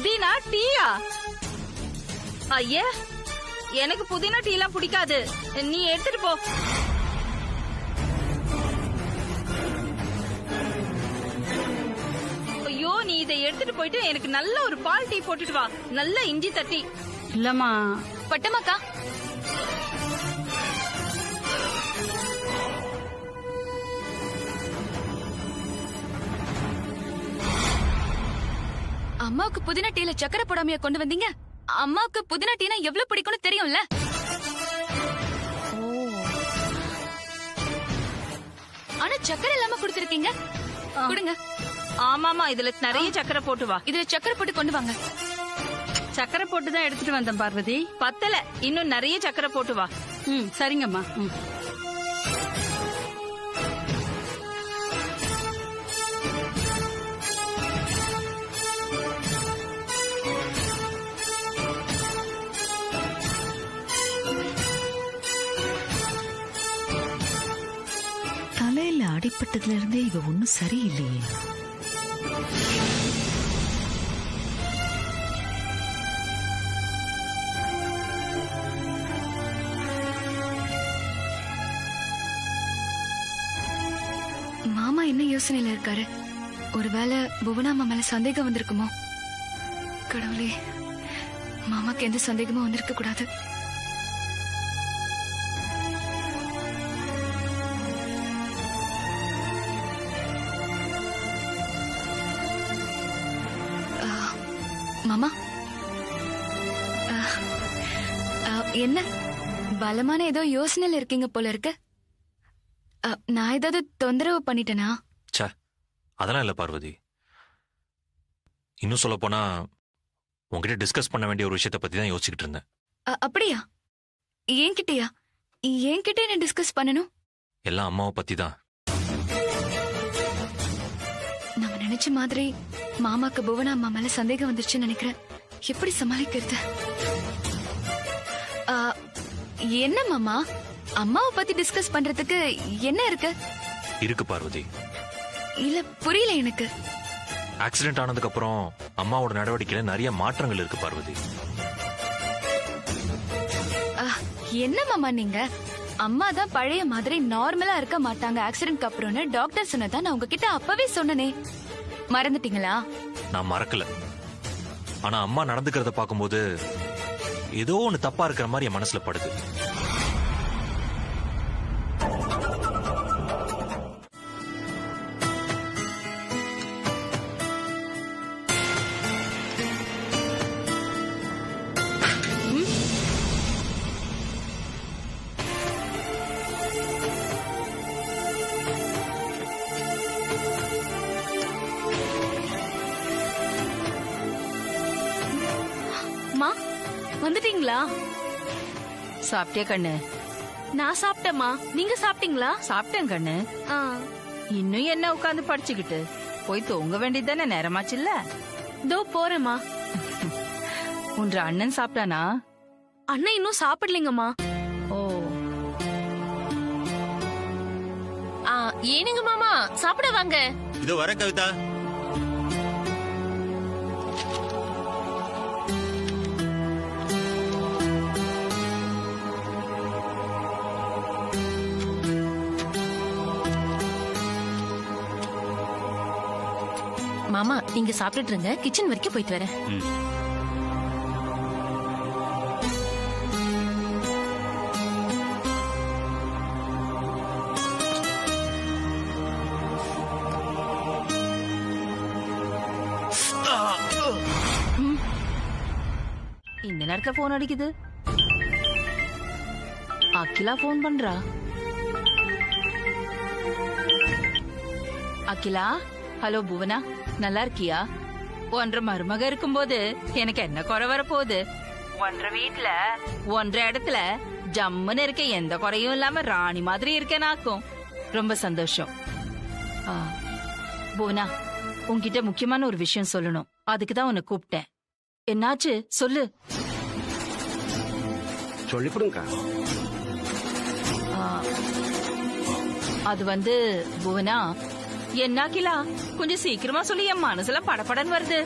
புதினா டீயா? ஐயா, எனக்கு புதினா டீ எல்லாம் பிடிக்காது. நீ எடுத்துட்டு போ. ஐயோ, நீ இதை எடுத்துட்டு போயிட்டு எனக்கு நல்ல ஒரு பால் டீ போட்டுட்டு வா. நல்ல இஞ்சி தட்டி. இல்லம்மா. பட்டமாக்கா, அம்மாவுக்கு புதினா டீல சக்கரை போடாமையா கொண்டு வந்தீங்க? அம்மாவுக்கு புதினா டீனா எவ்வளவு பிடிக்கும்னு தெரியும்ல. ஆனா சக்கரை இல்லாம கொடுத்திருக்கீங்க. கொடுங்க. ஆமாமா, இதுல நிறைய சக்கரை போட்டு வா. இதுல சக்கரை போட்டு கொண்டு வாங்க. சக்கரை போட்டுதான் எடுத்துட்டு வந்தேன் பார்வதி. பத்தல, இன்னும் நிறைய சக்கரை போட்டு வா. சரிங்கம்மா. தலையில அடிப்பட்டதுல இருந்தே இவ ஒன்னும் சரியில்லையே. மாமா என்ன யோசனையில இருக்காரு? ஒருவேளை புவனா அம்மா மேல சந்தேகம் வந்திருக்குமோ? கடவுளே, மாமாக்கு எந்த சந்தேகமும் வந்திருக்க கூடாது. மாமா, என்ன பலமான ஏதோ யோசனையில இருக்கீங்க போல இருக்கு. நான் ஏதாவது தொந்தரவு பண்ணிட்டேனா? அதெல்லாம் இல்ல பார்வதி. இன்னும் சொல்ல போனா உங்ககிட்ட டிஸ்கஸ் பண்ண வேண்டிய ஒரு விஷயத்தை பத்தி தான் யோசிச்சுக்கிட்டு இருந்தேன். அப்படியா? என்கிட்டயா? என்கிட்ட என்ன டிஸ்கஸ் பண்ணணும்? எல்லாம் அம்மாவை பத்தி தான். நம்ம நினைச்ச மாதிரி மாமாக்கு புவனா அம்மா மேல சந்தேகம் வந்துருச்சுன்னு நினைக்கிறேன். எப்படி சமாளிக்கிறது? என்ன மாமா, அம்மாவை பத்தி டிஸ்கஸ் பண்றதுக்கு என்ன இருக்கு பார்வதி. இல்ல, புரியல எனக்கு. ஆக்சிடென்ட் ஆனதுக்கு அப்புறம் அம்மாவோட நடவடிக்கையில நிறைய மாற்றங்கள் இருக்கு பார்வதி. என்ன மாமா நீங்க? அம்மா தான் பழைய மாதிரி நார்மலா இருக்க மாட்டாங்க ஆக்சிடென்ட்க்கு அப்புறம்னு டாக்டர் சொன்னதா நான் உங்ககிட்ட அப்பவே சொன்னனே. மறந்துட்டீங்களா? நான் மறக்கல. ஆனா அம்மா நடந்துக்கிறத பாக்கும்போது ஏதோ ஒண்ணு தப்பா இருக்கிற மாதிரி என் மனசுல படுது. வந்துட்டீங்களா? சாப்பிட்டியா கண்ணு? நான் சாப்பிட்டேம்மா. நீங்க சாப்பிட்டீங்களா? சாப்பிட்டேன் கண்ணு. இன்னும் என்ன உட்காந்து படிச்சுக்கிட்டு? போய் தூங்க வேண்டியதானே, நேரமாச்சுல்ல. தோ போறேம்மா. உன்ற அண்ணன் சாப்பிட்டானா? அண்ணன் இன்னும் சாப்பிடலீங்கம்மா. ஓ, ஏனுங்க மாமா, சாப்பிட வாங்க. இது வர கவிதா. மாமா, நீங்க சாப்பிட்டுட்டு இருங்க, கிச்சன் வரைக்கும் போயிட்டு வரேன். இந்த நேரத்துல போன் அடிக்குது. அகிலா போன் பண்றா. அகிலா, ஹலோ புவனா, நல்லா இருக்கியா? ஒன்ற மருமக இருக்கும்போது எனக்கு என்ன குறை வரப்போகுது? ஒன்ற வீட்டுல ஒன்ற இடத்துல ஜம்முன்னு இருக்க, எந்த குறையும் இல்லாம ராணி மாதிரி இருக்கேனாக்கும். ரொம்ப சந்தோஷம். புவனா, உன்கிட்ட முக்கியமான ஒரு விஷயம் சொல்லணும். அதுக்குதான் உன்னை கூப்பிட்டேன். என்னாச்சு சொல்லு. சொல்லி கொடுங்க. அது வந்து புவனா, என்ன அகிலா, கொஞ்சம் சீக்கிரமா சொல்லி, என் மனசுல படபடன்னு வருது.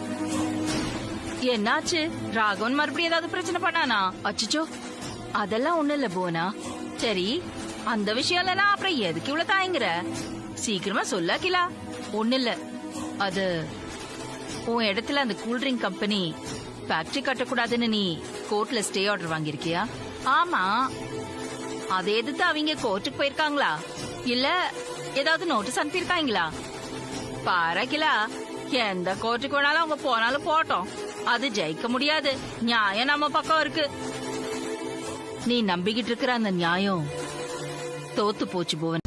என்னாச்சு? ராகவன் மறுபடியும் ஏதாவது பிரச்சனை பண்ணானா? அச்சச்சோ, அதெல்லாம் ஒண்ணு இல்ல புவனா. சரி, அந்த விஷயம் எல்லாம் அப்புறம் எதுக்கு இவ்வளவு தாயங்குற? சீக்கிரமா சொல்ல அகிலா. ஒண்ணு இல்ல, அது உன் இடத்துல அந்த கூல்ட்ரிங்க் கம்பெனி ஃபேக்டரி கட்டக்கூடாதுன்னு நீ கோர்ட்ல ஸ்டே ஆர்டர் வாங்கிருக்கியா? ஆமா. அதை எதிர்த்து அவங்க கோர்ட்டுக்கு போயிருக்காங்களா, இல்ல ஏதாவது நோட்டீஸ் அனுப்பியிருக்காங்களா? பாரகிலா, எந்த கோர்ட்டுக்கு வேணாலும் அவங்க போனாலும் போட்டோம், அது ஜெயிக்க முடியாது. நியாயம் நம்ம பக்கம் இருக்கு. நீ நம்பிக்கிட்டு இருக்கிற அந்த நியாயம் தோத்து போச்சு புவன்.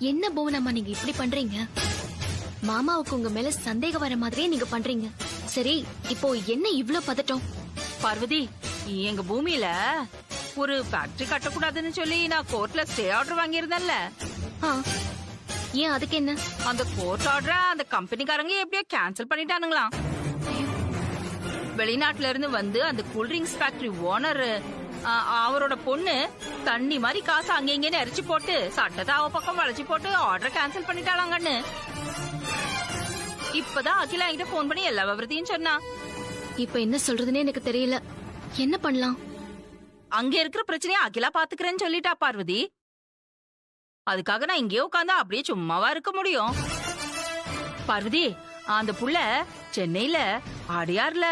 என்ன புவனம்மா நீங்க இப்படி பண்றீங்க? மாமாவுக்கு உங்க மேல சந்தேகம் வர மாதிரியே நீங்க பண்றீங்க. சரி, இப்போ என்ன இவ்ளோ பதட்டம்? பார்வதி, எங்க பூமியில ஒரு ஃபேக்டரி கட்டக்கூடாதுன்னு சொல்லி நான் கோர்ட்ல ஸ்டே ஆர்டர் வாங்கியிருந்தேன்ல. ஆ, ஏன் அதுக்கு என்ன? அந்த கோர்ட் ஆர்டரை அந்த கம்பெனிக்காரங்க எப்படியோ கேன்சல் பண்ணிட்டானுங்களாம். வெளிநாட்டுல இருந்து வந்து அந்த கூல்ட்ரிங்க்ஸ் ஃபேக்டரி ஓனர் அவரோட பொண்ணு தண்ணி மாதிரி காசு அங்க இங்கன்னு எரிச்சு போட்டு சட்டத்தை அவ பக்கம் வளைச்சு போட்டு ஆர்டரை கேன்சல் பண்ணிட்டாளாங்கன்னு இப்பதான் அகிலா என்கிட்ட போன் பண்ணி எல்லா விவரத்தையும் சொன்னா. இப்ப என்ன சொல்றதுன்னு எனக்கு தெரியல. என்ன பண்ணலாம்? அங்க இருக்கிற பிரச்சனையை அகிலா பாத்துக்கிறேன்னு சொல்லிட்டா பார்வதி. அதுக்காக நான் இங்கேயே உட்காந்து அப்படியே சும்மாவா இருக்க முடியும்? பார்வதி, அந்த புள்ள சென்னையில அடையார்ல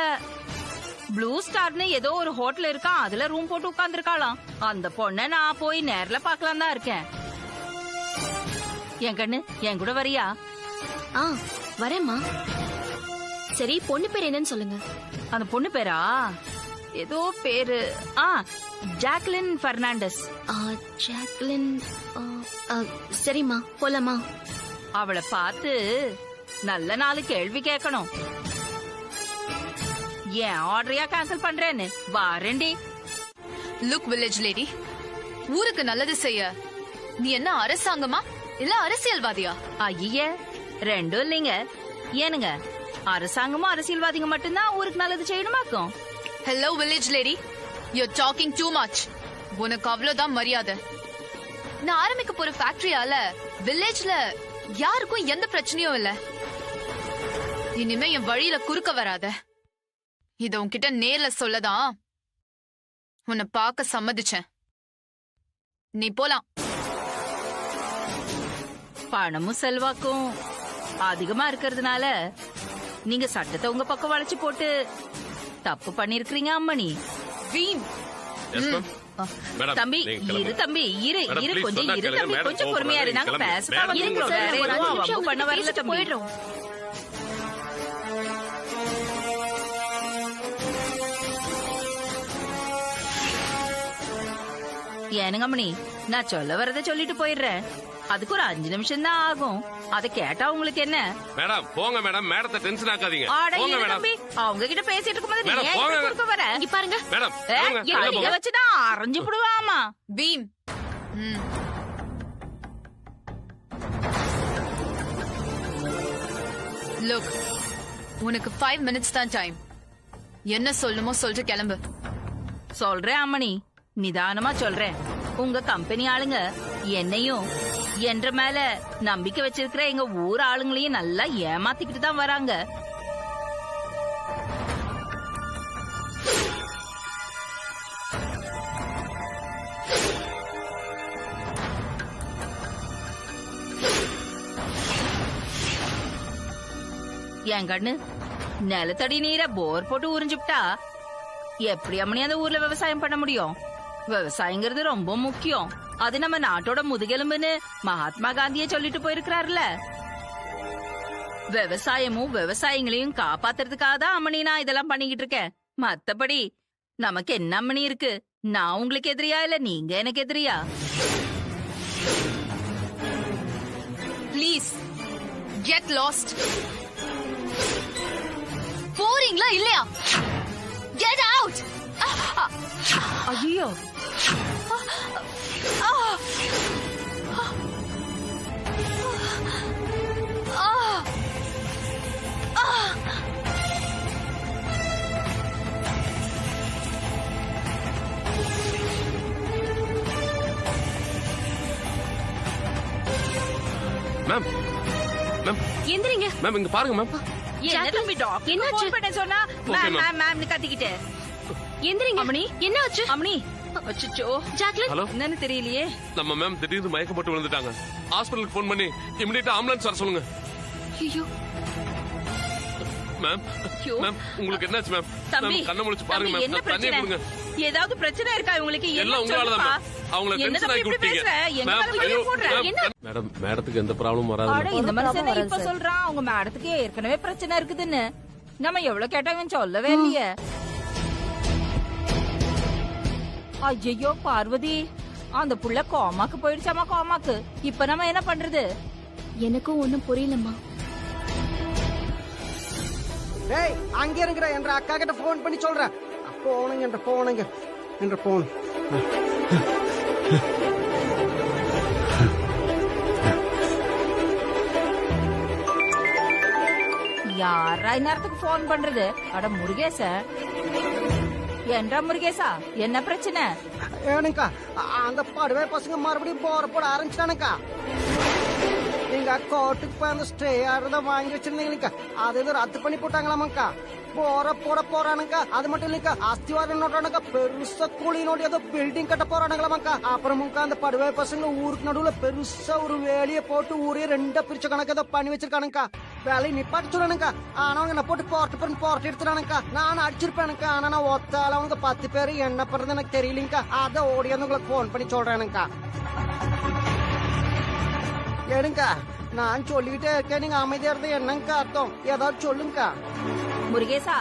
ப்ளூ ஸ்டார்னு ஏதோ ஒரு ஹோட்டல் இருக்கா, அதுல ரூம் போட்டு உட்கார்ந்து இருக்காளாம். அந்த பொண்ண நான் போய் நேர்ல பாக்கலாம் தான் இருக்கேன். என் கண்ணு, என் கூட வரியா? ஆ, வரேம்மா. சரி, பொண்ணு பேர் என்னன்னு சொல்லுங்க. அந்த பொண்ணு பேரா ஏதோ பேரு ஜாக்லின் பெர்னாண்டஸ். ஜாக்லின். சரிம்மா, போலாமா? அவளை பார்த்து நல்ல 4 கேள்வி கேட்கணும். ஏன் ஆர்டரையா கேன்சல் பண்றேன்னு வாரண்டி. லுக் வில்லேஜ் லேடி, ஊருக்கு நல்லது செய்ய நீ என்ன அரசாங்கமா இல்ல அரசியல்வாதியா? ஐய, ரெண்டும் இல்லைங்க. ஏனுங்க, அரசாங்கமும் அரசியல்வாதிங்க மட்டும்தான் ஊருக்கு நல்லது செய்யணுமாக்கும்? Hello village lady, you talking too much. உனக்கு அவ்வளவுதான் மரியாதை. நான் ஆரம்பிக்க போற ஃபேக்டரியால வில்லேஜ்ல யாருக்கும் எந்த பிரச்சனையும் இல்ல. இனிமே என் வழியில குறுக்க வராத. இத உன்கிட்ட நேர்ல சொல்லதான் உன்னை பார்க்க சம்மதிச்சேன். நீ போலாம். பணமும் செல்வாக்கும் அதிகமா இருக்கிறதுனால நீங்க சட்டத்தை உங்க பக்கம் வளைச்சு போட்டு தப்பு பண்ணிருக்கீங்க அம்மணி. வீண். தம்பி இரு, தம்பி இரு இரு, கொஞ்சம் இரு தம்பி, கொஞ்சம் பொறுமையா இரு. நாங்க பேசதான் வந்திருக்கோம், பண்ண வரல தம்பி. போயிடுறோம். ஏனுங்க அம்மணி, நான் சொல்ல வரத சொல்லிட்டு போயிடுறேன். அதுக்கு ஒரு 5 நிமிஷம் தான் ஆகும். அத கேட்டா உங்களுக்கு என்ன? மேடம் போங்க மேடம், மேடத்தை டென்ஷன் ஆக்காதீங்க. போங்க மேடம். தம்பி, அவங்க கிட்ட பேசிட்டு இருக்கும்போது மேடம், நீ ஏன் போங்க. இப்படி குறுக்க வர? இங்க பாருங்க. மேடம் போங்க, வெளில கைய போங்க. வச்சுதான் அரைஞ்சு புடுவாமா. பீம். லுக், உனக்கு 5 மினிட்ஸ் தான் டைம். என்ன சொல்லுமோ சொல்லிட்டு கிளம்பு. சொல்றேன் அம்மணி, நிதானமா சொல்றேன். உங்க கம்பெனி ஆளுங்க என்னையும் என்ற மேல நம்பிக்கை வச்சிருக்கிற எங்க ஊர் ஆளுங்களையும் நல்லா ஏமாத்திக்கிட்டு தான் வராங்க. என் கண்ணு, நிலத்தடி நீரை போர் போட்டு உறிஞ்சுட்டா எப்படி அம்மனி அந்த ஊர்ல விவசாயம் பண்ண முடியும்? விவசாயங்கிறது ரொம்ப முக்கியம். அது நம்ம நாட்டோட முதுகெலும்புன்னு மகாத்மா காந்தியே சொல்லிட்டு போயிருக்கிறாருல. விவசாயமும் விவசாயிகளையும் காப்பாத்துறதுக்காக தான் அம்மனி நான் இதெல்லாம் பண்ணிக்கிட்டு இருக்கேன். மத்தபடி நமக்கு என்ன அம்மனி இருக்கு? நான் உங்களுக்கு எதிரியா இல்ல நீங்க எனக்கு எதிரியா? Please get lost. போறீங்களா இல்லையா? Get out. ஐயோ, மேம் மேம் எந்திரிங்க. மேம் இங்க பாருங்க மேம். என்ன தம்பி டாக்டர் என்னாச்சு? ஃபோன் பண்ண சொன்னா Okay, மேம் ma'am. மேம் மேம்னு கத்திக்கிட்டு எந்திரிங்க. அம்மணி. என்ன ஆச்சு? அம்மணி அச்சச்சோ ஜாக்லின், ஹலோ என்னன்னு தெரியலையே. நம்ம மேம் திடீர்னு மயக்கம் போட்டு விழுந்துட்டாங்க. ஹாஸ்பிடலுக்கு ஃபோன் பண்ணி இமிடியேட்டா ஆம்புலன்ஸ் வர சொல்லுங்க. ஐயோ, மேம் ஐயோ. மேம் உங்களுக்கு என்னாச்சு மேம்? தம்பி மேம், கண்ணை முழிச்சு பாருங்க தம்பி, மேம். என்ன தண்ணியை பிரச்சனை? கொடுங்க. ஏதாவது பிரச்சனை இருக்கா உங்களுக்கு? எல்லாம் உங்களால தான் மேம். அவங்கள என்ன டென்ஷன் தம்பி ஆக்கி இப்படி விட்டீங்க. பேசுற? எங்க மேம், மேல ஐயோ, பழிய போடுற? மேம், என்ன? மேடம் மேடத்துக்கு எந்த ப்ராப்ளமும் வராது. அட, இந்த மனுஷன் இப்ப சொல்றான் அவங்க மேடத்துக்கு ஏற்கனவே பிரச்சனை இருக்குதுன்னு. நம்ம எவ்வளவு கேட்டாங்கன்னு சொல்லவே இல்லையே. ஐயோ பார்வதி, அந்த புள்ள கோமாக்கு போயிடுச்சாமா, கோமாக்கு. இப்ப நம்ம என்ன பண்றது? எனக்கும் ஒண்ணும் புரியலம்மா. டேய் அங்க இருக்கிற என்ற அக்கா கிட்ட போன் பண்ணி சொல்றேன். போனுங்க என்ற போன். யாரா இந்நேரத்துக்கு போன் பண்றது? அட முருகேச. என்றா முருகேசா, என்ன பிரச்சனை? ஏனுக்கா அந்த படுவே பசங்க மறுபடியும் போற போட ஆரம்பிச்சிட்டானுக்கா. நீங்க கோர்ட்டுக்கு போய் அந்த ஸ்டே ஆர்டர் வாங்கி வச்சிருந்தீங்கக்கா, அது எதுவும் ரத்து பண்ணி போட்டாங்களாமாக்கா. போட போறானுக்கா. அது மட்டும் இல்லைக்கா, அஸ்திவாரம் நோட்டானுக்கா, பெருசா கூலி நோட்டி ஏதோ பில்டிங் கட்ட போறானுங்களாமாக்கா. அப்புறமுக்கா அந்த படுவே பசங்க ஊருக்கு நடுவுல பெருசா ஒரு வேலையை போட்டு ஊரே ரெண்டா பிரிச்ச கணக்கு ஏதோ பண்ணி வச்சிருக்கானுக்கா. வேலையை நிப்பாட்டி சொல்லணுக்கா. ஆனா அவங்க என்ன போட்டு போர்ட் எடுத்துறானுக்கா. நான் அடிச்சிருப்பேனுக்கா. ஆனா நான் ஒத்தால அவங்க 10 பேரு என்ன பண்றது எனக்கு தெரியலங்கக்கா. அதை ஓடியாந்து உங்களுக்கு போன் பண்ணி சொல்றேனுக்கா. எடுங்க, நான் சொல்லிக்கிட்டே இருக்கேன், நீங்க அமைதியா இருந்த என்னங்க அர்த்தம்? ஏதாவது சொல்லுங்க முருகேசா,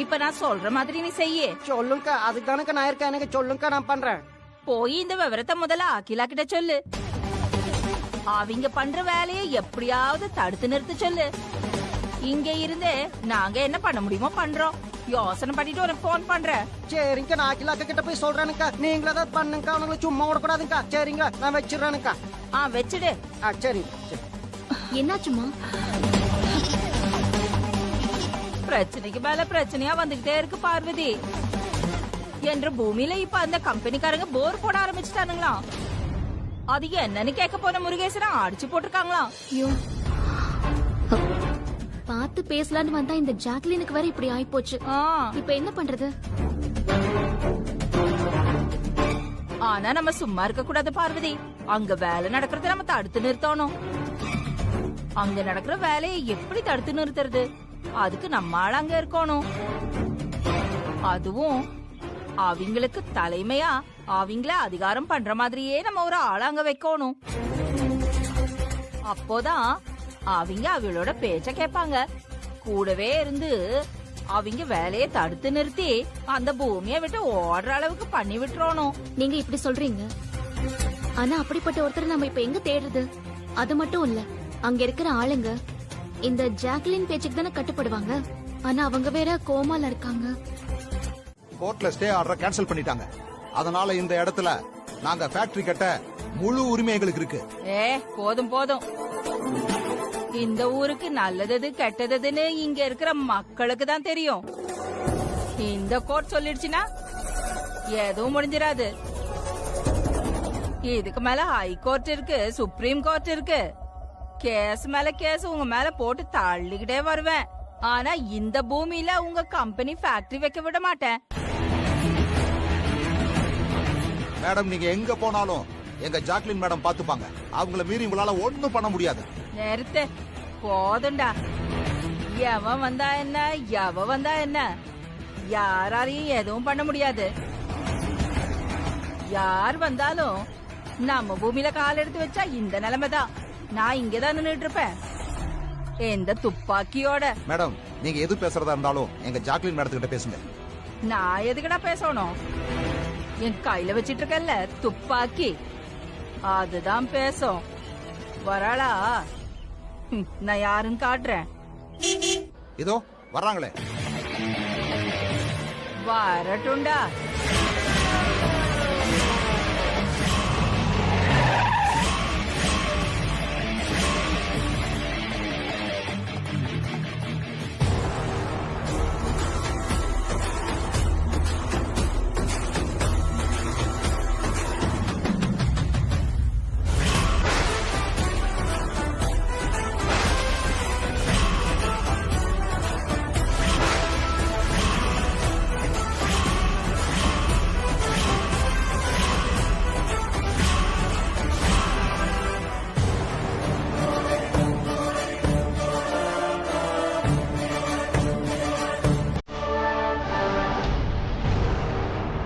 இப்ப நான் சொல்ற மாதிரி நீ செய்ய. சொல்லுங்க. அதுக்கு தானே நான் இருக்கேன். எனக்கு சொல்லுங்க, நான் பண்றேன். போய் இந்த விவரத்தை முதல்ல அகிலா கிட்ட சொல்லு. அவங்க பண்ற வேலையை எப்படியாவது தடுத்து நிறுத்த சொல்லு. இங்க இருந்து நாங்க என்ன பண்ண முடியுமோ பண்றோம். யோசனை பண்ணிட்டு ஒரு போன் பண்றேன். சரிங்க, நான் அகிலாக்க கிட்ட போய் சொல்றேனுக்கா. நீங்களே தான் பண்ணுங்க, அவனுங்களை சும்மா விடக்கூடாதுங்கக்கா. சரிங்க, நான் வச்சிடறேனுக்கா. வச்சிடு. சரி. என்னாச்சுமா? பிரச்சனைக்கு மேல பிரச்சனையா வந்துகிட்டே இருக்கு பார்வதி. என்ற பூமியில இப்ப அந்த கம்பெனிக்காரங்க போர் போட ஆரம்பிச்சுட்டானுங்களாம். அது என்னன்னு கேட்க போன முருகேசனா அடிச்சு போட்டிருக்காங்களாம். ஐயோ, பார்த்து பேசலான்னு வந்தா இந்த ஜாக்லினுக்கு வேற இப்படி ஆயிப்போச்சு. இப்ப என்ன பண்றது? ஆனா நம்ம சும்மா இருக்க கூடாது பார்வதி. அங்க வேலை நடக்கிறத நம்ம தடுத்து நிறுத்தணும். அங்க நடக்கிற வேலையை எப்படி தடுத்து நிறுத்துறது? அதுக்கு நம்ம ஆள் அங்க இருக்கணும். அதுவும் அவங்களுக்கு தலைமையா அவங்கள அதிகாரம் பண்ற மாதிரியே நம்ம ஒரு ஆள் அங்க வைக்கணும். அப்போதான் அவங்க அவளோட பேச்ச கேட்பாங்க. கூடவே இருந்து அவங்க வேலையை தடுத்து நிறுத்தி அந்த பூமியை விட்டு ஓடுற அளவுக்கு பண்ணி விட்டுறணும். நீங்க இப்படி சொல்றீங்க, ஆனா அப்படிப்பட்ட ஒருத்தர் நம்ம இப்ப எங்க தேடுறது? அது மட்டும் இல்ல, அங்க இருக்கிற ஆளுங்க இந்த ஜாக்லின் பேச்சுக்கு தானே கட்டுப்படுவாங்க. ஆனா அவங்க வேற கோமால இருக்காங்க. கோர்ட்ல ஸ்டே ஆர்டரை கேன்சல் பண்ணிட்டாங்க. அதனால இந்த இடத்துல நாங்க ஃபேக்டரி கட்ட முழு உரிமை எங்களுக்கு இருக்கு. போதும் போதும். இந்த ஊருக்கு நல்லது கெட்டதுன்னு இங்க இருக்கிற மக்களுக்கு தான் தெரியும். இந்த கோர்ட் சொல்லிடுச்சுன்னா எதுவும் முடிஞ்சிடாது. இதுக்கு மேல ஹை கோர்ட் இருக்கு, சுப்ரீம் கோர்ட் இருக்கு. கேஸ் மேல கேஸ் உங்க மேல போட்டு தள்ளிக்கிட்டே வருவேன். ஆனா இந்த பூமியில உங்க கம்பெனி ஃபேக்டரி வைக்க விட மாட்டேன். மேடம், நீங்க எங்க போனாலும் எங்க ஜாக்லின் மேடம் பாத்துப்பாங்க. அவங்கள மீறி உங்களால ஒண்ணும் பண்ண முடியாது. நேரத்து போதுண்டா. எவன் வந்தா என்ன, எவ வந்தா என்ன, யாராலையும் எதுவும் பண்ண முடியாது. யார் வந்தாலும் நம்ம பூமியில கால் எடுத்து வச்சா இந்த நிலைமைதான். நான் இங்கதான் நின்னுட்டு இருப்பேன் எந்த துப்பாக்கியோட. மேடம், நீங்க எது பேசுறதா இருந்தாலும் எங்க ஜாக்லின் மேடத்துக்கிட்ட பேசுங்க. நான் எதுக்குடா பேசணும்? என் கையில வச்சிட்டு இருக்கல துப்பாக்கி, அதுதான் பேசும். வராளா? நான் யாருன்னு காட்டுறேன். இதோ வர்றாங்களே. வரட்டுண்டா.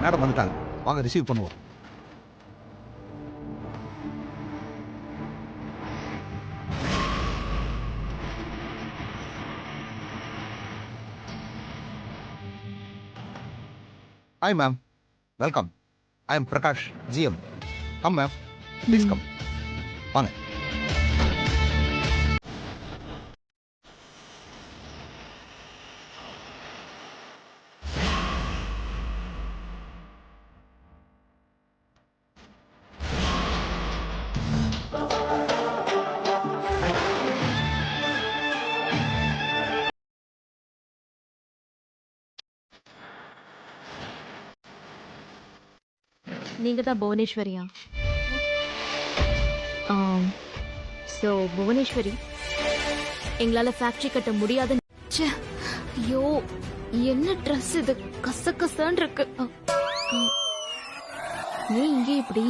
மேடம் வந்துட்டாங்க, வாங்க ரிசீவ் பண்ணுவோம். Hi ma'am, welcome. I am Prakash, GM. Come ma'am, please come. வாங்க. நீங்க தான் புவனேஸ்வரியா? ஸோ புவனேஸ்வரி, எங்களால ஃபேக்டரி கட்ட முடியாதுன்னு. ச்சே, ஐயோ என்ன ட்ரெஸ் இது, கசகசன்னு இருக்கு. ஏன் இங்கே இப்படி?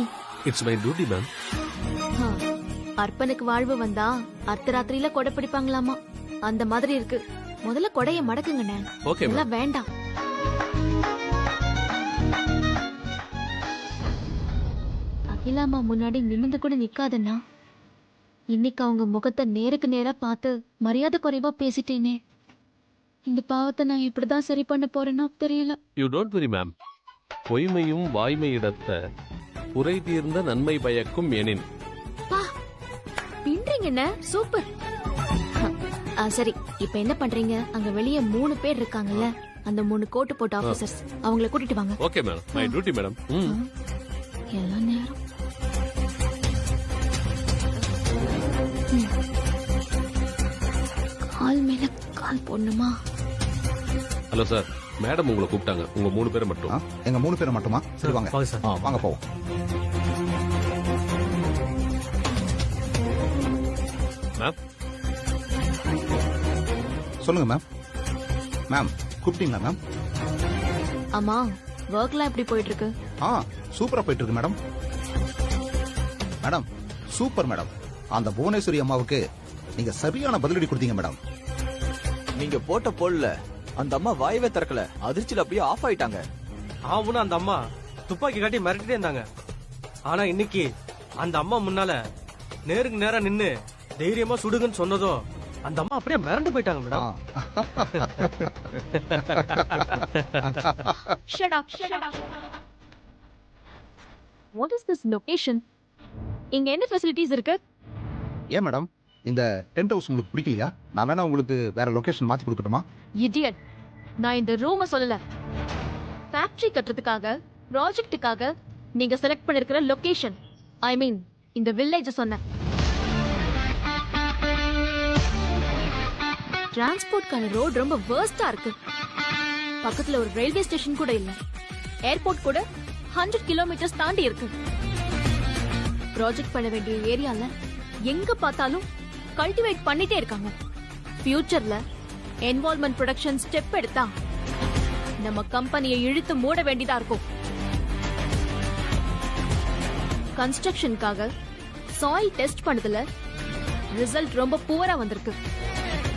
It's my duty ma'am. அர்ப்பனுக்கு வாழ்வு வந்தா அர்த்தராத்திரியில கொடை பிடிப்பாங்களாமா, அந்த மாதிரி இருக்கு. முதல்ல கொடைய மடக்குங்கண்ணே. Okay ma'am. இதெல்லாம் வேண்டாம். அகிலாமா முன்னாடி நிமிந்து கூட நிக்காதண்ணா. இன்னைக்கு அவங்க முகத்தை நேருக்கு நேரா பார்த்து மரியாதை குறைவா பேசிட்டேனே. இந்த பாவத்தை நான் இப்படிதான் சரி பண்ண போறேன்னா தெரியல. You don't worry ma'am. பொய்மையும் வாய்மையிடத்த குறை தீர்ந்த நன்மை பயக்கும் எனின். பின்றீங்கண்ணே, சூப்பர். சரி, இப்ப என்ன பண்றீங்க? அங்க வெளியே 3 பேர் இருக்காங்கல்ல, அந்த 3 கோட்டு போட்ட ஆபீசர்ஸ், அவங்கள கூட்டிட்டு வாங்க. Okay madam, my duty madam. எல்லா நேரம் கால் மேல கால் போடணுமா? ஹலோ சார், மேடம் உங்களை கூப்பிட்டாங்க. உங்க 3 பேரை மட்டும். எங்க 3 பேரை மட்டுமா? சரி வாங்க. வாங்க போவோம். மேம் சொல்லுங்க மேம். மேம் கூப்பிட்டீங்களா மேம்? ஆமா, ஒர்க்லாம் எப்படி போயிட்டு இருக்கு? சூப்பரா போயிட்டு இருக்கு மேடம். Madam super madam. அந்த புவனேஸ்வரி அம்மாவுக்கு நீங்க சரியான பதிலடி கொடுத்தீங்க மேடம். நீங்க போட்ட போல்ல அந்த அம்மா வாயவே திறக்கல, அதிர்ச்சியில அப்படியே ஆஃப் ஆயிட்டாங்க. ஆவுன்னு அந்த அம்மா துப்பாக்கி காட்டி மிரட்டிட்டே இருந்தாங்க. ஆனா இன்னைக்கு அந்த அம்மா முன்னால நேருக்கு நேரா நின்னு தைரியமா சுடுங்கன்னு சொன்னதும் அந்த அம்மா அப்படியே மிரண்டு போயிட்டாங்க madam. Shut up. What is this location? இங்க என்ன ஃபெசிலிட்டிஸ் இருக்கு? ஏன் மேடம், இந்த டென்ட் ஹவுஸ் உங்களுக்கு பிடிக்கலையா? நான் வேணா உங்களுக்கு வேற லொகேஷன் மாத்தி கொடுக்கட்டுமா? Idiot. நான் இந்த ரூமை சொல்லல, ஃபேக்டரி கட்டுறதுக்காக ப்ராஜெக்ட்டுக்காக நீங்க செலக்ட் பண்ணிருக்கிற லொகேஷன், ஐ மீன் இந்த வில்லேஜ் சொன்னேன். டிரான்ஸ்போர்ட்கான ரோட் ரொம்ப வேர்ஸ்டா இருக்கு. பக்கத்துல ஒரு ரயில்வே ஸ்டேஷன் கூட இல்ல. ஏர்போர்ட் கூட 100 கிலோமீட்டர்ஸ் தாண்டி இருக்கு. ப்ராஜெக்ட் பண்ண வேண்டிய ஏரியால எங்க பார்த்தாலும் கல்டிவேட் பண்ணிட்டே இருக்காங்க. ஃபியூச்சர்ல என்வால்மெண்ட் ப்ரொடக்ஷன் ஸ்டெப் எடுத்தா நம்ம கம்பெனியை இழுத்து மூட வேண்டியதா இருக்கும். கன்ஸ்ட்ரக்ஷனுக்காக சாயில் டெஸ்ட் பண்ணதுல ரிசல்ட் ரொம்ப புவரா வந்திருக்கு.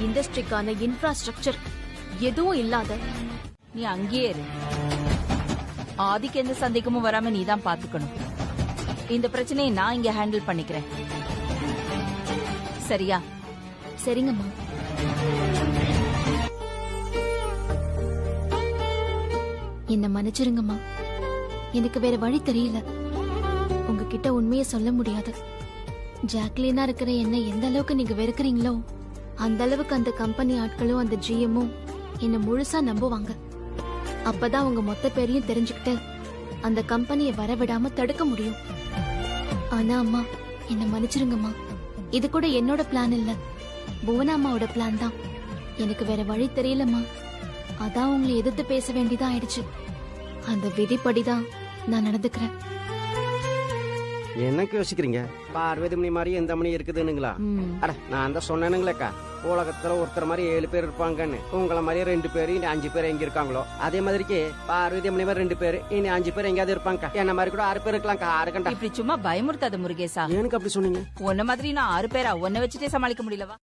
இண்டஸ்ட்ரிக்கான இன்ஃப்ராஸ்ட்ரக்சர் எதுவும் இல்லாத. நீ அங்கேயே இரு. ஆதிக்கு எந்த சந்தேகமும் வராம நீ தான் பாத்துக்கணும். இந்த பிரச்சனையை நான் இங்க ஹேண்டில் பண்ணிக்கிறேன், சரியா? சரிங்கம்மா. என்ன மன்னிச்சிருங்கம்மா, எனக்கு வேற வழி தெரியல. உங்ககிட்ட உண்மையை சொல்ல முடியாது. ஜாக்லினா இருக்கிற என்ன எந்த அளவுக்கு நீங்க வெறுக்கிறீங்களோ அந்த அளவுக்கு அந்த கம்பெனி ஆட்களும் அந்த ஜிஎம்மும் என்ன முழுசா நம்புவாங்க. அப்பதான் உங்க மொத்த பேரையும் தெரிஞ்சுக்கிட்டு அந்த கம்பெனியை வரவிடாம தடுக்க முடியும். ஆனா அம்மா, என்ன மன்னிச்சிருங்கம்மா. இது கூட என்னோட பிளான் இல்ல, புவனா அம்மாவோட பிளான் தான். எனக்கு வேற வழி தெரியலம்மா. அதான் உங்களை எதிர்த்து பேச வேண்டியதா ஆயிடுச்சு. அந்த விதிப்படிதான் நான் நடந்துக்கிறேன். என்னக்கு யோசிக்கிறீங்க? பார்வதி மணி மாதிரி எந்த மணி இருக்குதுன்னுங்களா? அட நான் தான் சொன்னேனுங்களேக்கா, உலகத்துல ஒருத்தர் மாதிரி 7 பேர் இருப்பாங்கன்னு. உங்களை மாதிரி 2 பேர், இனி 5 பேர் எங்க இருக்காங்களோ அதே மாதிரிக்கு பார்வதி மணி மாதிரி 2 பேர், இனி 5 பேர் எங்கயாவது இருப்பாங்க. என்ன மாதிரி கூட 6 பேர் இருக்கலாம்க்கா. 6 கண்டா இப்படி சும்மா பயமுறுத்தாத முருகேசா. எனக்கு அப்படி சொன்னீங்க? உன்ன மாதிரி நான் 6 பேரா? உன்னை வச்சுட்டே சமாளிக்க முடியலவா?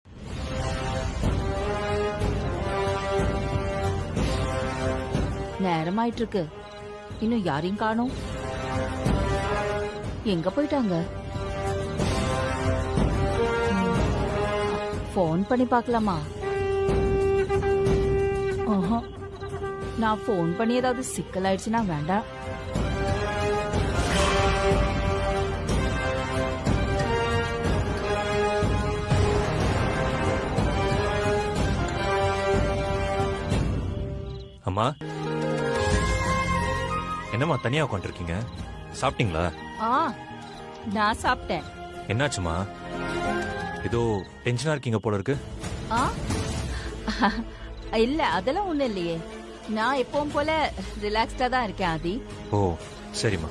நேரமாயிட்டு இருக்கு, இன்னும் யாரையும் காணோம். எங்க போயிட்டாங்க? போன் பண்ணி பார்க்கலாமா? நான் போன் பண்ணி ஏதாவது சிக்கல் ஆயிடுச்சுன்னா வேண்டாம். அம்மா, என்னம்மா தனியா உட்காந்துருக்கீங்க? சாப்பிட்டீங்களா? நான் சாப்பிட்டேன். என்னாச்சுமா? ஏதோ டென்ஷனா இருக்கீங்க போல இருக்கு. இல்ல, அதெல்லாம் ஒண்ணு இல்லையே. நான் எப்பவும் போல ரிலாக்ஸ்டா தான் இருக்கேன் ஆதி. ஓ சரிம்மா.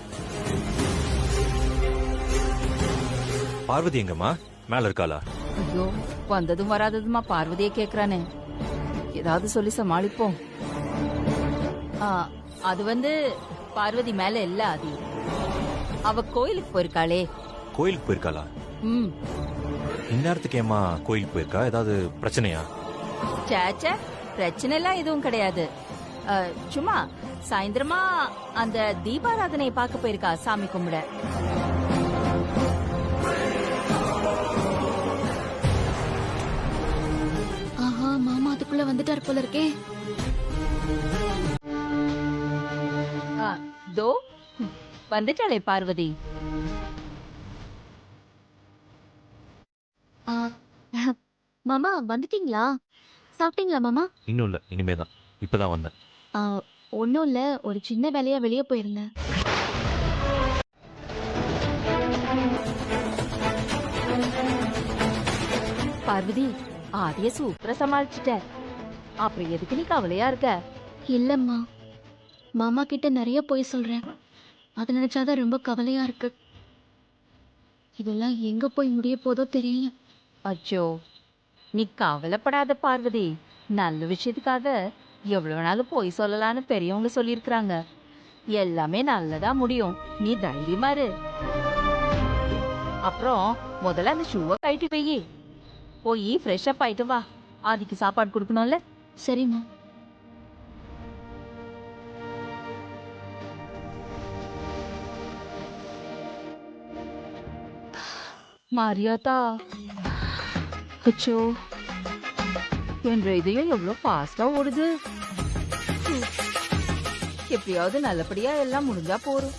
பார்வதி எங்கம்மா? மேல இருக்காளா? ஐயோ, வந்ததும் வராததுமா பார்வதியை கேக்குறானே. ஏதாவது சொல்லி சமாளிப்போம். அது பார்வதி மேல இல்ல ஆதி. அவ கோயிலுக்கு போயிருக்காளே. கோயிலுக்கு போயிருக்காளா? இந்நேரத்துக்கு ஏமா கோயிலுக்கு போயிருக்கா? ஏதாவது பிரச்சனையா? சேச்சே, பிரச்சனை எல்லாம் எதுவும் கிடையாது. சும்மா சாயந்தரமா அந்த தீபாராதனையை பார்க்க போயிருக்கா, சாமி கும்பிட. ஆஹா, மாமா அதுக்குள்ள வந்துட்டார் போல இருக்கே. தோ வந்துட்டாளே பார்வதி. மாமா வந்துட்டீங்களா? சாப்பிட்டீங்களா மாமா? இன்னும் இல்ல, இனிமேதான். இப்பதான் வந்தேன். ஒன்னும் இல்ல, ஒரு சின்ன வேலையா வெளியே போயிருந்தேன். பார்வதி, ஆதிய சூப்பரா சமாளிச்சுட்ட. அப்புறம் எதுக்கு நீ கவலையா இருக்க? இல்லம்மா, மாமா கிட்ட நிறைய போய் சொல்றேன். அது நினைச்சாதான் ரொம்ப கவலையா இருக்கு. இதெல்லாம் எங்க போய் முடிய போதோ தெரியல. அச்சோ, நீ கவலைப்படாத பார்வதி. நல்ல விஷயத்துக்காக எவ்வளவு நாளும் போய் சொல்லலான்னு பெரியவங்க சொல்லியிருக்கிறாங்க. எல்லாமே நல்லதா முடியும். நீ தைரியமா இரு. அப்புறம் முதல்ல அந்த ஷூவை கழட்டி போய் ஃப்ரெஷ் அப் ஆயிட்டு வா. ஆதிக்கு சாப்பாடு கொடுக்கணும்ல. சரிம்மா. மாரியாத்தா, அச்சோ, என் இதயம் எவ்வளவு ஃபாஸ்டா ஓடுது. எப்படியாவது நல்லபடியா எல்லாம் முடிஞ்சா போறோம்.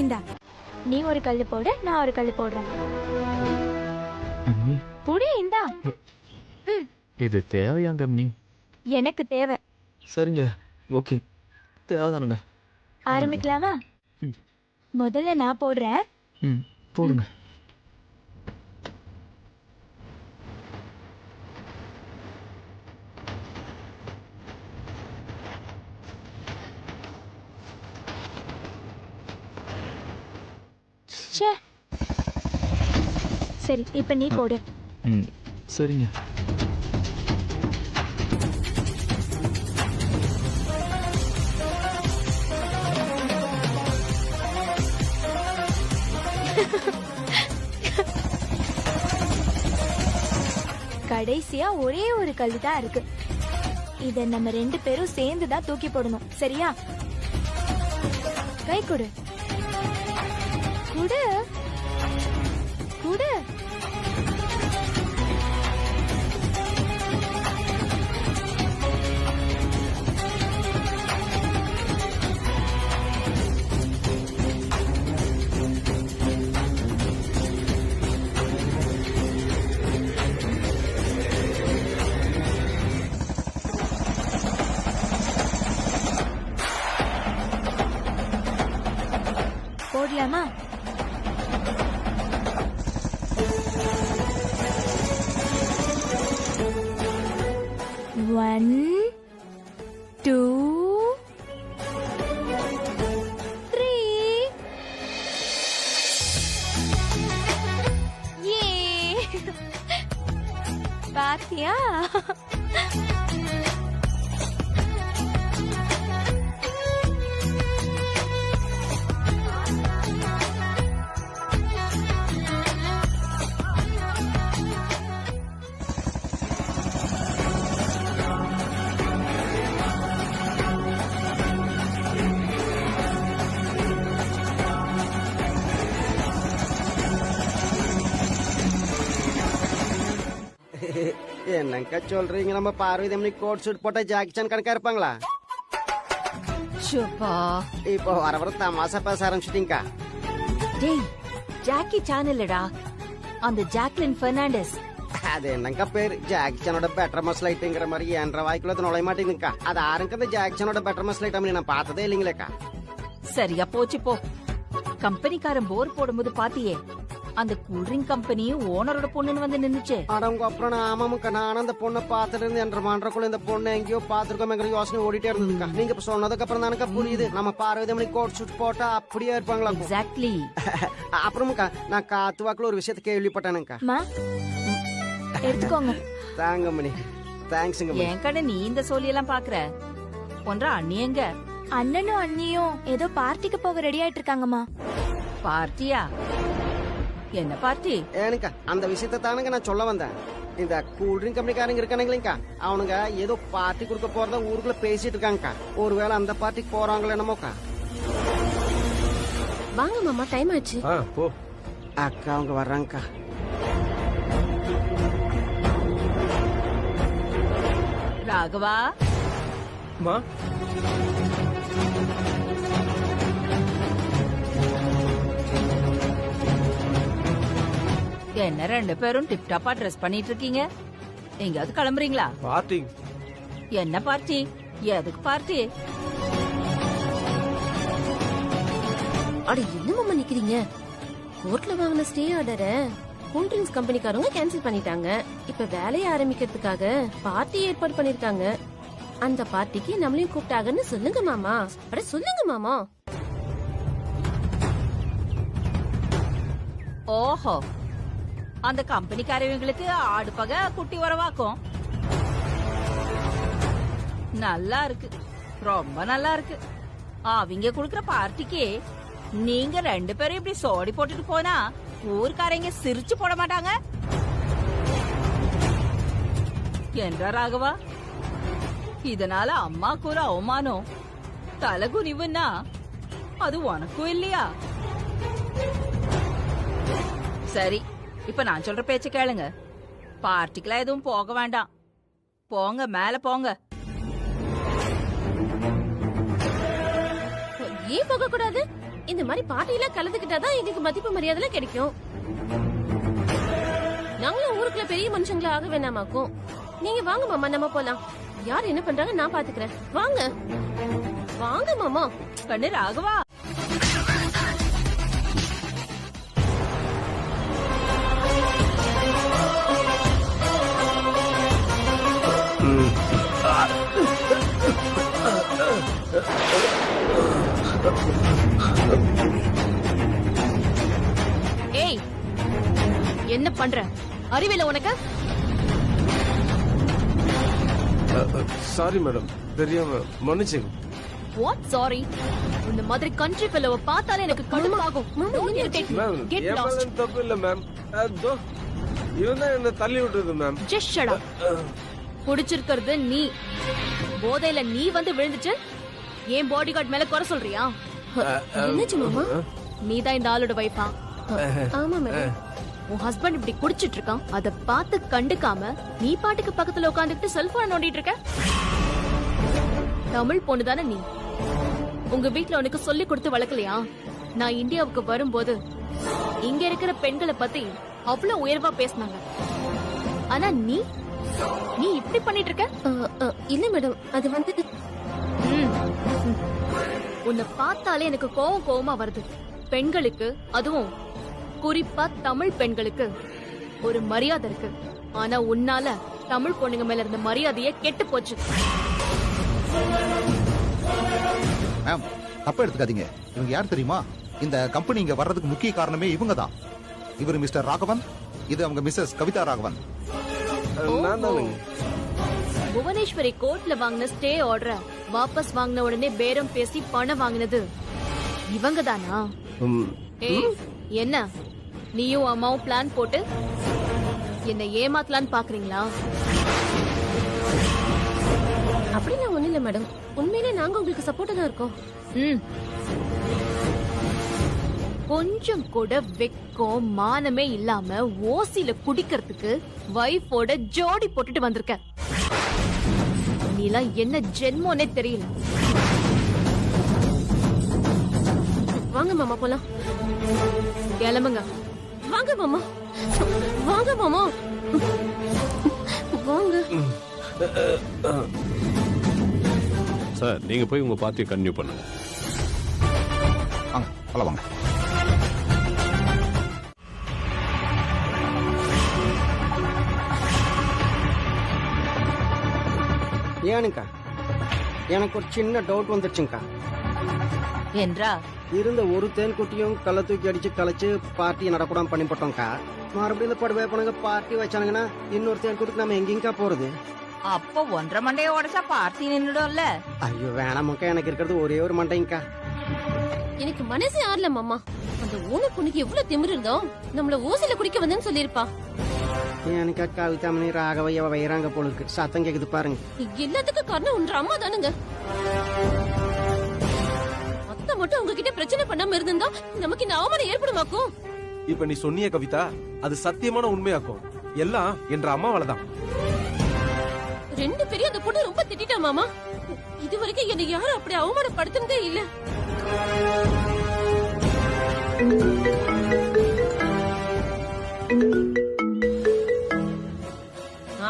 இந்தா, நீ ஒரு கல்லு போடு, நான் ஒரு கல்லு போடுறேன். புடி, இந்தா. இது தேவையாங்க அம்மி? எனக்கு தேவை. சரிங்க, ஓகே, தேவைதானுங்க. ஆரம்பிக்கலாமா? முதல்ல நான் போடுறேன். போடுங்க. சரி, இப்ப நீ போடு. சரிங்க. கடைசியா ஒரே ஒரு கல்லு தான் இருக்கு. இத நம்ம 2 பேரும் சேர்ந்து தான் தூக்கி போடணும். சரியா? கை கொடு. கொடு. கொடு. போடலாமா? 1 2 3. ஏ, பாத்தியா? என்னங்கா சொல்றீங்க? நம்ம பார்வதி அம்மனி கோட் சூட் போட்டா ஜாக்கி சான் கணக்கா இருப்பாங்களா? ஷோப்பா இப்போ வர வர தமாசா பேச ஆரம்பிச்சிட்டீங்கக்கா. டேய் ஜாக்கி சான் இல்லடா, அந்த ஜாக்லின் பெர்னாண்டஸ். அது என்னங்கா பேரு? ஜாக்கி சானோட பெட்டர் மஸ்லைட்டுங்கிற மாதிரி என்ற வாய்க்குள்ள அது நுழைய மாட்டேங்குதுக்கா. அது ஆருங்க அந்த ஜாக்கி சானோட பெட்டர் மஸ்லைட் அம்மனி நான் பார்த்ததே இல்லைங்களேக்கா. சரியா போச்சு போ. கம்பெனிக்காரன் போர் போடும்போது பாத்தியே, அந்த கூல்ட்ரிங்க் கம்பெனி ஓனரோட பொண்ணுன்னு வந்து நின்னுச்சு. அடங்க அப்புறம் ஆமாமுக்கா, நானும் அந்த பொண்ணை பார்த்துட்டு இருந்து என்ற மன்றக்குள்ள இந்த பொண்ணை எங்கேயோ பார்த்துருக்கோம் யோசனை ஓடிட்டே இருந்ததுக்கா. நீங்க இப்ப சொன்னதுக்கு அப்புறம் தானக்கா புரியுது, நம்ம பார்வதி மணி கோட் சூட் போட்டா அப்படியே இருப்பாங்களா? எக்ஸாக்ட்லி. அப்புறமுக்கா நான் காத்து வாக்குல ஒரு விஷயத்த கேள்விப்பட்டேனுக்கா. எடுத்துக்கோங்க. தாங்க மணி, தேங்க்ஸுங்க. என் கடை நீ இந்த சொல்லியெல்லாம் பாக்குற ஒன்றா? அண்ணி எங்க? அண்ணனும் அண்ணியும் ஏதோ பார்ட்டிக்கு போக ரெடி ஆயிட்டு இருக்காங்கம்மா. பார்ட்டியா? என்ன பார்ட்டி? ஏனுக்கா அந்த விஷயத்த தானுங்க நான் சொல்ல வந்தேன். இந்த கூல்ட்ரிங்க் கம்பெனிக்காரங்க இருக்கானுங்களேங்கா, அவனுங்க ஏதோ பார்ட்டி கொடுக்க போறதா ஊருக்குள்ள பேசிட்டு இருக்காங்கக்கா. ஒருவேளை அந்த பார்ட்டிக்கு போறாங்களோ என்னமோக்கா. வாங்க மாமா, டைம் ஆச்சு. போ அக்கா அவங்க வர்றாங்கக்கா. ராகவா மா, என்ன ரெண்டு பேரும் டிப்டாப்பா ட்ரெஸ் பண்ணிட்டு இருக்கீங்க? எங்கயாவது கிளம்புறீங்களா? பார்ட்டி. என்ன பார்ட்டி? எதுக்கு பார்ட்டி? அட என்ன மாமா நிக்கிறீங்க? கோர்ட்ல வாங்கின ஸ்டே ஆர்டர கூல் ட்ரிங்க்ஸ் கம்பெனிக்காரங்க கேன்சல் பண்ணிட்டாங்க. இப்ப வேலையை ஆரம்பிக்கிறதுக்காக பார்ட்டி ஏற்பாடு பண்ணிருக்காங்க. அந்த பார்ட்டிக்கு நம்மளையும் கூப்பிட்டாங்கன்னு சொல்லுங்க மாமா. அட சொல்லுங்க மாமா. ஓஹோ, அந்த கம்பெனிக்காரவங்களுக்கு ஆடு பகை குட்டி உறவாக்கும். நல்லா இருக்கு, ரொம்ப நல்லா இருக்கு. அவங்க குடுக்கற பார்ட்டிக்கு நீங்க ரெண்டு பேரும் இப்படி சோடி போட்டுட்டு போனா ஊர்க்காரங்க சிரிச்சு போட மாட்டாங்க என்றா ராகவா? இதனால அம்மாக்கு ஒரு அவமானம், தலகுனிவுன்னா அது உனக்கும் இல்லையா? சரி, இப்ப நான் சொல்ற பேச்ச கேளுங்க. பார்ட்டிக்கெல்லாம் எதுவும் போக வேண்டாம். போங்க, மேல போங்க. ஏன் போக கூடாது? இந்த மாதிரி பார்ட்டியில கலந்துக்கிட்டாதான் எங்களுக்கு மதிப்பு மரியாதை கிடைக்கும். நாங்களும் ஊருக்குள்ள பெரிய மனுஷங்களா ஆக வேணாமாக்கும். நீங்க வாங்க மாமா, நம்ம போலாம். யார் என்ன பண்றாங்க நான் பாத்துக்கிறேன். வாங்க வாங்க மாமா. கண்ணு ராகவா, ஏய், என்ன பண்ற? அறிவில உனக்கு? சாரி மேடம், தெரியாம மன்னிச்சுங்க. What sorry? இந்த மாதிரி கண்ட்ரி ஃபெல்லோவை பார்த்தாலே எனக்கு கடுப்பாகும். மேம், Get என் lost. மேல தப்பு இல்ல மேம். அதோ இவன் தான் என்ன தள்ளி விட்டுறது மேம். Just shut up. புடிச்சிருக்கிறது நீ. போதையில நீ வந்து விழுந்துச்சு, ஏன் பாடி கார்டு மேல குறை சொல்றியா? என்னாச்சு மாமா? நீதான் இந்த ஆளோட வைஃபா? ஆமா மேடம். உன் ஹஸ்பண்ட் இப்படி குடிச்சிட்டு இருக்கான், அத பார்த்து கண்டுக்காம நீ பாட்டுக்கு பக்கத்துல உட்காந்துக்கிட்டு செல்போன் நோண்டிட்டு இருக்க. தமிழ் பொண்ணு தானே நீ? உங்க வீட்ல உனக்கு சொல்லி கொடுத்து வளர்க்கலையா? நான் இந்தியாவுக்கு வரும்போது இங்க இருக்கிற பெண்களை பத்தி அவ்வளவு உயர்வா பேசினாங்க. ஆனா நீ இப்படி பண்ணிட்டு இருக்க? இல்ல மேடம், அது வந்து உன்னை பார்த்தாலே எனக்கு கோவமா வருது. பெண்களுக்கு, அதுவும் குறிப்பா தமிழ் பெண்களுக்கு ஒரு மரியாதை இருக்கு. ஆனா உன்னால தமிழ் பொண்ணுங்க மேல இருந்த மரியாதையே கெட்டு போச்சு. மேம், தப்பா எடுத்துக்காதீங்க. இவங்க யார் தெரியுமா? இந்த கம்பெனி இங்க வர்றதுக்கு முக்கிய காரணமே இவங்க தான். இவர் மிஸ்டர் ராகவன், இது அவங்க மிஸ்ஸஸ் கவிதா ராகவன். புவனேஸ்வரி கோர்ட்ல வாங்கின ஸ்டே ஆர்டரை வாபஸ் வாங்கின உடனே பேரம் பேசி பணம் வாங்கினது இவங்க தானா? என்ன நீயும் அம்மாவும் பிளான் போட்டு என்ன ஏமாத்தலான்னு பாக்குறீங்களா? அப்படிலாம் ஒண்ணு இல்ல மேடம். உண்மையிலே நாங்க உங்களுக்கு சப்போர்ட்டா தான் இருக்கோம். கொஞ்சம் கூட வெக்கம் மானமே இல்லாம ஓசில குடிக்கிறதுக்கு வைஃபோட ஜோடி போட்டுட்டு வந்திருக்க. நீலாம் என்ன ஜென்மோனே தெரியல. வாங்க மாமா போலாம். கிளம்புங்க. வாங்க மாமா, வாங்க மாமா, வாங்க. சார் நீங்க போய் உங்க பார்ட்டியை கன்டினியூ பண்ணுங்க. வாங்க போல வாங்க. ஏனுக்கா எனக்கு ஒரு சின்ன டவுட் வந்துருச்சுங்கக்கா. என்றா இருந்த ஒரு தேன் குட்டியும் கள்ள தூக்கி அடிச்சு கலைச்சு பார்ட்டியை நடக்கூடாம பண்ணி போட்டோம்க்கா. மறுபடியும் இந்த படுவே பண்ணுங்க பார்ட்டி வச்சானுங்கன்னா இன்னொரு தேன் குட்டிக்கு நம்ம எங்கேங்கக்கா போறது? அப்போ 1.5 மண்டைய உடைச்சா பார்ட்டி நின்னுடும்ல. ஐயோ வேணாமக்கா, எனக்கு இருக்கிறது ஒரே ஒரு மண்டைங்கக்கா. எனக்கு மனசே ஆறல மாமா. அந்த ஓனர் பொண்ணுக்கு எவ்வளவு திமிரு இருந்தோம், நம்மள ஓசில குடிக்க வந்தேன்னு சொல்லிருப்பா. எனக்கு கவிதாமணி ராகவைய வைராங்க போல இருக்கு. சத்தம் கேக்குது பாருங்க. எல்லாத்துக்கும் காரணம் உன்ற அம்மா தானுங்க. அத்தை மட்டும் உங்ககிட்ட பிரச்சனை பண்ணாம இருந்திருந்தா நமக்கு இந்த அவமானம் ஏற்படுமாக்கும். இப்ப நீ சொன்னிய கவிதா, அது சத்தியமான உண்மையாக்கும். எல்லாம் என்ற அம்மாவாலதான். 2 பேரும் அந்த பொண்ணு ரொம்ப திட்டா மாமா. இது வரைக்கும் என்னை யாரும் அப்படி அவமானப்படுத்துனதே இல்ல.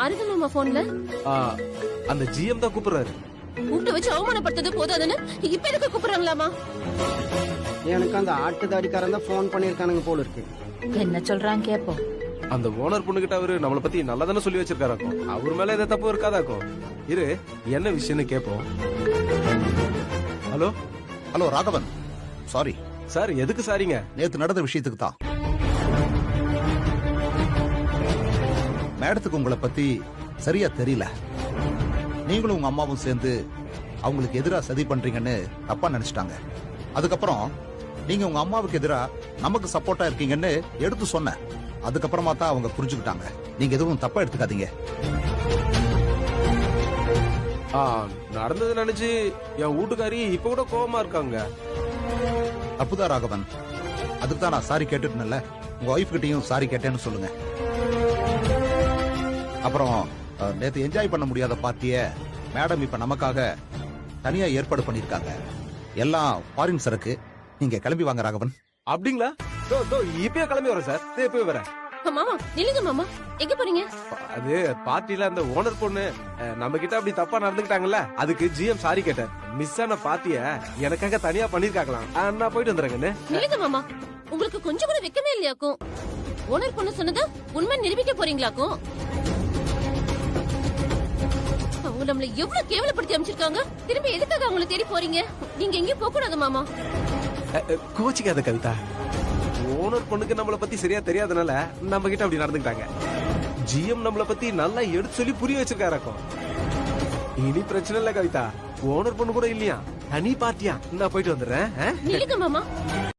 ஆறுதல் மாமா போன்ல அந்த ஜிஎம் தான் கூப்பிடுறாரு. கூப்பிட்டு வச்சு அவமானப்படுத்தது போதாதுன்னு இப்ப எதுக்கு கூப்பிடுறாங்களாமா? எனக்கு அந்த ஆட்டுதாடிக்காரன் தான் போன் பண்ணிருக்கானுங்க போல இருக்கு. என்ன சொல்றான் கேப்போம். அந்த ஓனர் பொண்ணுகிட்ட அவரு நம்மள பத்தி நல்லா தானே சொல்லி வச்சிருக்காராக்கும். அவர் மேல எதை தப்பு இருக்காதாக்கும். இரு என்ன விஷயம்னு கேப்போம். Hello hello Raghavan, sorry sir. எதுக்கு சாரிங்க? நேத்து நடந்த விஷயத்துக்கு தான். மேடத்துக்கு உங்களை பத்தி சரியா தெரியல. நீங்களும் உங்க அம்மாவும் சேர்ந்து அவங்களுக்கு எதிரா சதி பண்றீங்கன்னு தப்பா நினைச்சிட்டாங்க. அதுக்கப்புறம் நீங்க உங்க அம்மாவுக்கு எதிரா நமக்கு சப்போர்ட்டா இருக்கீங்கன்னு எடுத்து சொன்ன. அதுக்கப்புறமா தான் அவங்க புரிஞ்சுக்கிட்டாங்க. நீங்க எதுவும் தப்பா எடுத்துக்காதீங்க. நடந்தது நினைச்சு என் வீட்டுக்காரி இப்ப கூட கோபமா இருக்காங்க. தப்புதான் ராகவன். அதுக்கு தான் நான் சாரி கேட்டுட்டேன்ல. உங்க ஒய்ஃப் கிட்டயும் சாரி கேட்டேன்னு சொல்லுங்க. அப்புறம் நேத்து என்ஜாய் பண்ண முடியாத பார்ட்டிய மேடம் இப்ப நமக்காக தனியா ஏற்பாடு பண்ணிருக்காங்க. எல்லாம் ஃபாரின் சரக்கு. நீங்க கிளம்பி வாங்க ராகவன். அப்படிங்களா? இப்பயே கிளம்பி வரேன் சார். இப்பவே வரேன். மாமா நில்லுங்க மாமா, எங்க போறீங்க? அது பார்ட்டில அந்த ஓனர் பொண்ணு நம்ம கிட்ட அப்படி தப்பா நடந்துக்கிட்டாங்கல்ல, அதுக்கு ஜிஎம் சாரி கேட்டார். மிஸ் ஆன பார்ட்டிய எனக்காக தனியா பண்ணிருக்காங்களாம். நான் போயிட்டு வந்துறேங்கன்னு. நில்லுங்க மாமா, உங்களுக்கு கொஞ்சம் கூட வெக்கமே இல்லையாக்கும்? ஓனர் பொண்ணு சொன்னதா உண்மை நிரூபிக்க போறீங்களாக்கும்? அவங்க நம்மள எவ்வளவு கேவலப்படுத்தி அமைச்சிருக்காங்க. திரும்பி எதுக்காக அவங்கள தேடி போறீங்க? நீங்க எங்கேயும் போக கூடாது மாமா. கோச்சிக்காத கவிதா. ஓனர் பொண்ணுக்கு நம்மள பத்தி சரியா தெரியாதனால நம்ம கிட்ட அப்படி நடந்துக்கிட்டாங்க. ஜிஎம் நம்மள பத்தி நல்லா எடுத்து சொல்லி புரிய வச்சிருக்காராக்கும். இனி பிரச்சனை இல்ல கவிதா. ஓனர் பொண்ணு கூட இல்லையா, தனி பார்ட்டியா. நான் போயிட்டு வந்துடுறேன். நில்லுங்க மாமா.